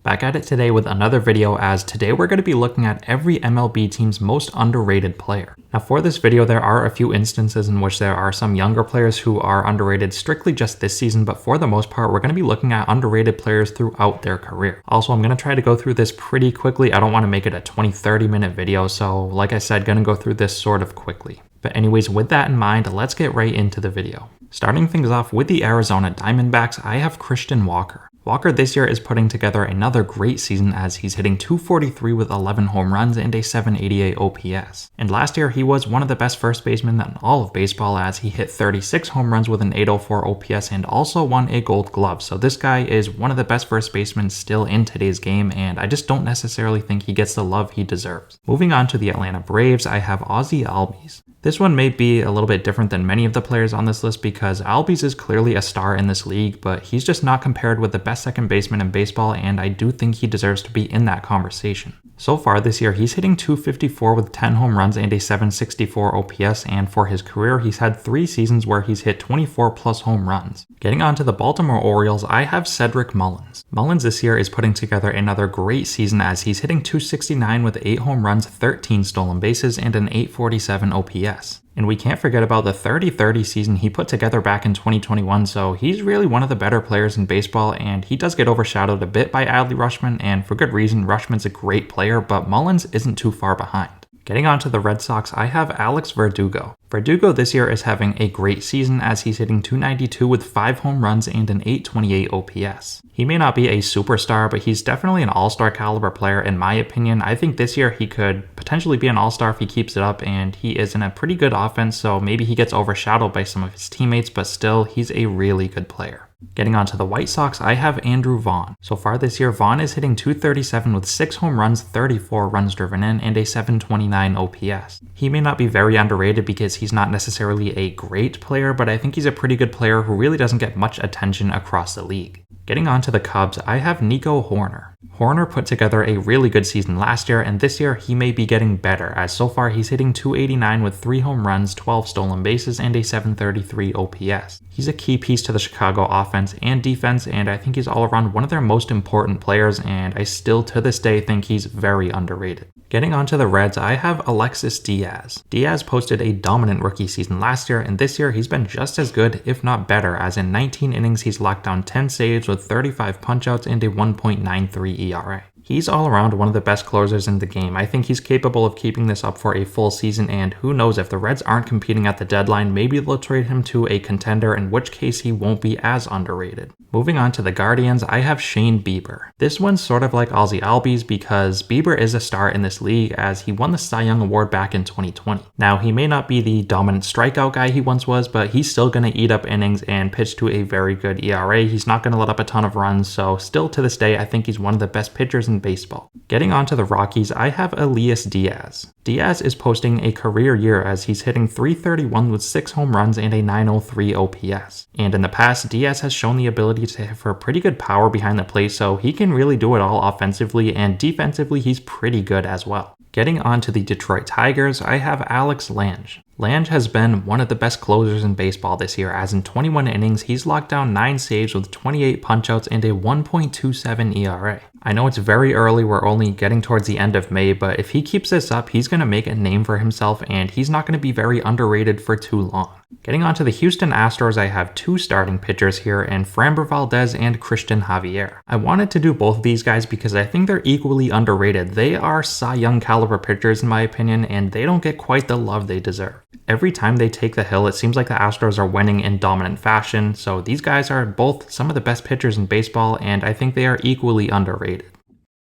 Back at it today with another video, as today we're going to be looking at every MLB team's most underrated player. Now for this video, there are a few instances in which there are some younger players who are underrated strictly just this season, but for the most part, we're going to be looking at underrated players throughout their career. Also, I'm going to try to go through this pretty quickly. I don't want to make it a 20-30 minute video, so like I said, going to go through this sort of quickly. But anyways, with that in mind, let's get right into the video. Starting things off with the Arizona Diamondbacks, I have Christian Walker. Walker this year is putting together another great season as he's hitting .243 with 11 home runs and a .788 OPS. And last year, he was one of the best first basemen in all of baseball as he hit 36 home runs with an .804 OPS and also won a Gold Glove. So this guy is one of the best first basemen still in today's game, and I just don't necessarily think he gets the love he deserves. Moving on to the Atlanta Braves, I have Ozzie Albies. This one may be a little bit different than many of the players on this list because Albies is clearly a star in this league, but he's just not compared with the best second baseman in baseball, and I do think he deserves to be in that conversation. So far this year, he's hitting .254 with 10 home runs and a .764 OPS, and for his career, he's had 3 seasons where he's hit 24 plus home runs. Getting on to the Baltimore Orioles, I have Cedric Mullins. Mullins this year is putting together another great season as he's hitting .269 with 8 home runs, 13 stolen bases, and an .847 OPS. And we can't forget about the 30-30 season he put together back in 2021, so he's really one of the better players in baseball, and he does get overshadowed a bit by Adley Rutschman, and for good reason. Rutschman's a great player, but Mullins isn't too far behind. Getting on to the Red Sox, I have Alex Verdugo. Verdugo this year is having a great season as he's hitting .292 with 5 home runs and an .828 OPS. He may not be a superstar, but he's definitely an all-star caliber player in my opinion. I think this year he could potentially be an all-star if he keeps it up, and he is in a pretty good offense, so maybe he gets overshadowed by some of his teammates, but still, he's a really good player. Getting on to the White Sox, I have Andrew Vaughn. So far this year, Vaughn is hitting .237 with 6 home runs, 34 runs driven in, and a .729 OPS. He may not be very underrated because he's not necessarily a great player, but I think he's a pretty good player who really doesn't get much attention across the league. Getting on to the Cubs, I have Nico Hoerner. Hoerner put together a really good season last year, and this year he may be getting better, as so far he's hitting .289 with 3 home runs, 12 stolen bases, and a .733 OPS. He's a key piece to the Chicago offense and defense, and I think he's all around one of their most important players, and I still to this day think he's very underrated. Getting on to the Reds, I have Alexis Diaz. Diaz posted a dominant rookie season last year, and this year he's been just as good, if not better, as in 19 innings he's locked down 10 saves with 35 punchouts and a 1.93 ERA. He's all around one of the best closers in the game. I think he's capable of keeping this up for a full season, and who knows, if the Reds aren't competing at the deadline, maybe they'll trade him to a contender, in which case he won't be as underrated. Moving on to the Guardians, I have Shane Bieber. This one's sort of like Ozzie Albies because Bieber is a star in this league as he won the Cy Young Award back in 2020. Now, he may not be the dominant strikeout guy he once was, but he's still going to eat up innings and pitch to a very good ERA. He's not going to let up a ton of runs, so still to this day, I think he's one of the best pitchers in baseball. Getting on to the Rockies, I have Elias Diaz. Diaz is posting a career year as he's hitting .331 with 6 home runs and a .903 OPS. And in the past, Diaz has shown the ability to hit for pretty good power behind the plate, so he can really do it all offensively, and defensively he's pretty good as well. Getting on to the Detroit Tigers, I have Alex Lange. Lange has been one of the best closers in baseball this year, as in 21 innings, he's locked down 9 saves with 28 punchouts and a 1.27 ERA. I know it's very early, we're only getting towards the end of May, but if he keeps this up, he's going to make a name for himself, and he's not going to be very underrated for too long. Getting on to the Houston Astros, I have 2 starting pitchers here in Framber Valdez and Christian Javier. I wanted to do both of these guys because I think they're equally underrated. They are Cy Young caliber pitchers in my opinion, and they don't get quite the love they deserve. Every time they take the hill, it seems like the Astros are winning in dominant fashion, so these guys are both some of the best pitchers in baseball, and I think they are equally underrated.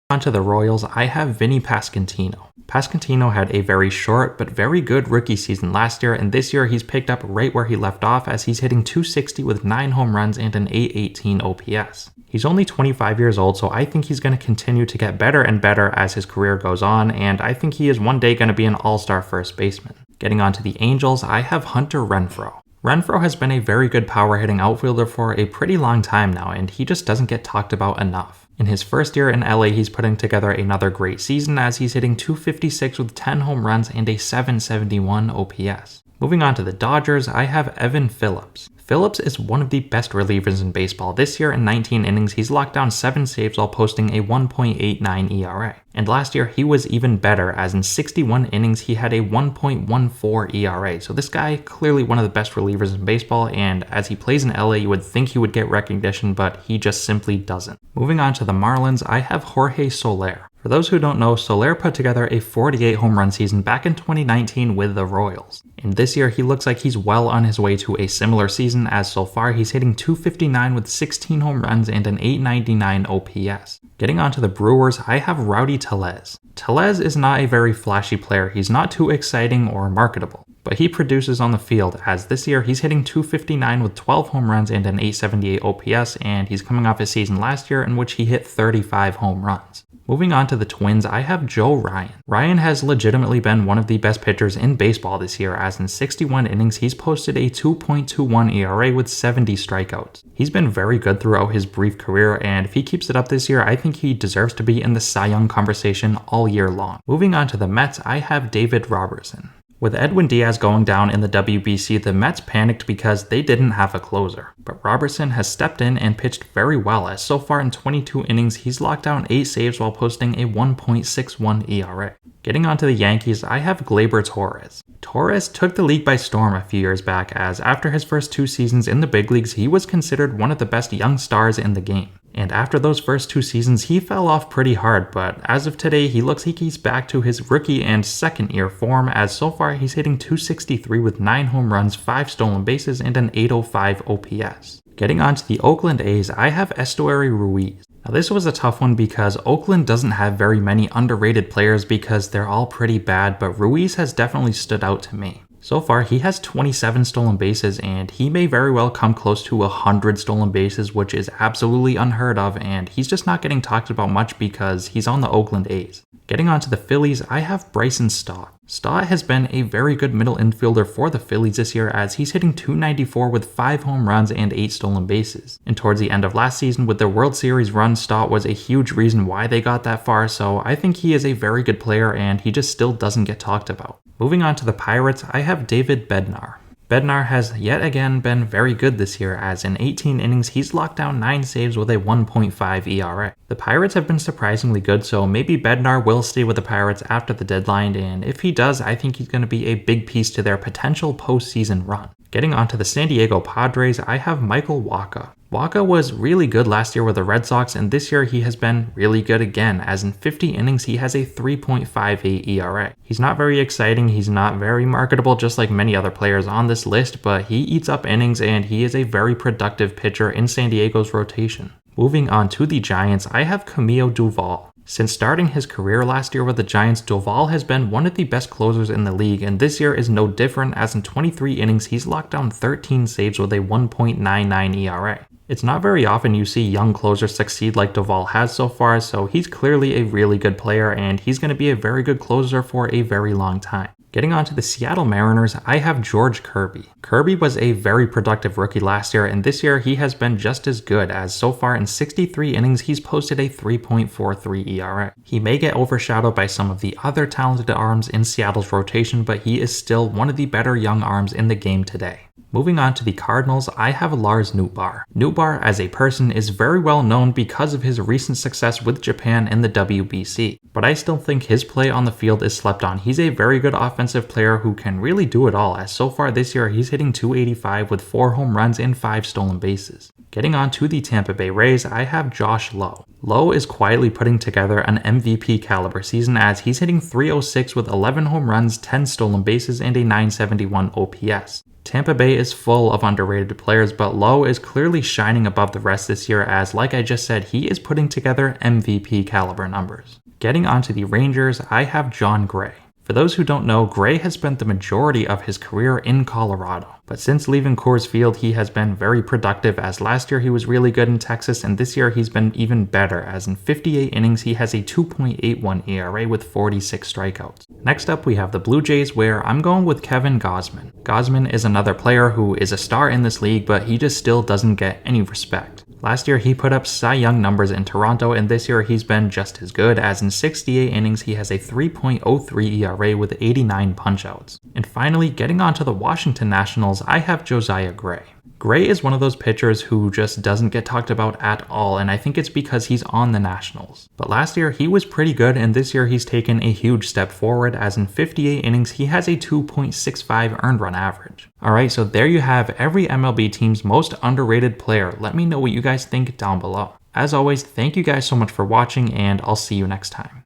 On to the Royals, I have Vinny Pasquantino. Pasquantino had a very short but very good rookie season last year, and this year he's picked up right where he left off as he's hitting .260 with 9 home runs and an .818 OPS. He's only 25 years old, so I think he's going to continue to get better and better as his career goes on, and I think he is one day going to be an all-star first baseman. Getting on to the Angels, I have Hunter Renfroe. Renfroe has been a very good power hitting outfielder for a pretty long time now, and he just doesn't get talked about enough. In his first year in LA, he's putting together another great season as he's hitting .256 with 10 home runs and a .771 OPS. Moving on to the Dodgers, I have Evan Phillips. Phillips is one of the best relievers in baseball. This year in 19 innings, he's locked down 7 saves while posting a 1.89 ERA. And last year, he was even better, as in 61 innings, he had a 1.14 ERA. So this guy, clearly one of the best relievers in baseball, and as he plays in LA, you would think he would get recognition, but he just simply doesn't. Moving on to the Marlins, I have Jorge Soler. For those who don't know, Soler put together a 48 home run season back in 2019 with the Royals. And this year, he looks like he's well on his way to a similar season, as so far he's hitting .259 with 16 home runs and an .899 OPS. Getting on to the Brewers, I have Rowdy Tellez. Tellez is not a very flashy player. He's not too exciting or marketable, but he produces on the field, as this year he's hitting .259 with 12 home runs and an .878 OPS, and he's coming off his season last year in which he hit 35 home runs. Moving on to the Twins, I have Joe Ryan. Ryan has legitimately been one of the best pitchers in baseball this year, as in 61 innings he's posted a 2.21 ERA with 70 strikeouts. He's been very good throughout his brief career, and if he keeps it up this year, I think he deserves to be in the Cy Young conversation all year long. Moving on to the Mets, I have David Robertson. With Edwin Diaz going down in the WBC, the Mets panicked because they didn't have a closer. But Robertson has stepped in and pitched very well, as so far in 22 innings, he's locked down 8 saves while posting a 1.61 ERA. Getting onto the Yankees, I have Gleyber Torres. Torres took the league by storm a few years back, as after his first 2 seasons in the big leagues, he was considered one of the best young stars in the game. And after those first 2 seasons, he fell off pretty hard, but as of today, he looks like he's back to his rookie and second year form, as so far he's hitting .263 with 9 home runs, 5 stolen bases, and an .805 OPS. Getting on to the Oakland A's, I have Esteury Ruiz. Now this was a tough one because Oakland doesn't have very many underrated players because they're all pretty bad, but Ruiz has definitely stood out to me. So far, he has 27 stolen bases, and he may very well come close to 100 stolen bases, which is absolutely unheard of, and he's just not getting talked about much because he's on the Oakland A's. Getting on to the Phillies, I have Bryson Stott. Stott has been a very good middle infielder for the Phillies this year, as he's hitting .294 with 5 home runs and 8 stolen bases. And towards the end of last season with their World Series run, Stott was a huge reason why they got that far, so I think he is a very good player and he just still doesn't get talked about. Moving on to the Pirates, I have David Bednar. Bednar has yet again been very good this year, as in 18 innings he's locked down 9 saves with a 1.5 ERA. The Pirates have been surprisingly good, so maybe Bednar will stay with the Pirates after the deadline, and if he does, I think he's going to be a big piece to their potential postseason run. Getting onto the San Diego Padres, I have Michael Wacha. Wacha was really good last year with the Red Sox, and this year he has been really good again, as in 50 innings he has a 3.58 ERA. He's not very exciting, he's not very marketable just like many other players on this list, but he eats up innings and he is a very productive pitcher in San Diego's rotation. Moving on to the Giants, I have Camilo Doval. Since starting his career last year with the Giants, Doval has been one of the best closers in the league, and this year is no different, as in 23 innings he's locked down 13 saves with a 1.99 ERA. It's not very often you see young closers succeed like Doval has so far, so he's clearly a really good player and he's going to be a very good closer for a very long time. Getting on to the Seattle Mariners, I have George Kirby. Kirby was a very productive rookie last year, and this year he has been just as good, as so far in 63 innings he's posted a 3.43 ERA. He may get overshadowed by some of the other talented arms in Seattle's rotation, but he is still one of the better young arms in the game today. Moving on to the Cardinals, I have Lars Nootbaar. Nootbaar as a person is very well known because of his recent success with Japan in the WBC, but I still think his play on the field is slept on. He's a very good offensive player who can really do it all, as so far this year he's hitting .285 with 4 home runs and 5 stolen bases. Getting on to the Tampa Bay Rays, I have Josh Lowe. Lowe is quietly putting together an MVP caliber season, as he's hitting .306 with 11 home runs, 10 stolen bases, and a .971 OPS. Tampa Bay is full of underrated players, but Lowe is clearly shining above the rest this year, as like I just said, he is putting together MVP caliber numbers. Getting onto the Rangers, I have John Gray. For those who don't know, Gray has spent the majority of his career in Colorado, but since leaving Coors Field, he has been very productive, as last year he was really good in Texas, and this year he's been even better, as in 58 innings he has a 2.81 ERA with 46 strikeouts. Next up we have the Blue Jays, where I'm going with Kevin Gausman. Gausman is another player who is a star in this league, but he just still doesn't get any respect. Last year, he put up Cy Young numbers in Toronto, and this year he's been just as good, as in 68 innings he has a 3.03 ERA with 89 punchouts. And finally, getting on to the Washington Nationals, I have Josiah Gray. Gray is one of those pitchers who just doesn't get talked about at all, and I think it's because he's on the Nationals. But last year he was pretty good, and this year he's taken a huge step forward, as in 58 innings he has a 2.65 earned run average. Alright, so there you have every MLB team's most underrated player. Let me know what you guys think down below. As always, thank you guys so much for watching, and I'll see you next time.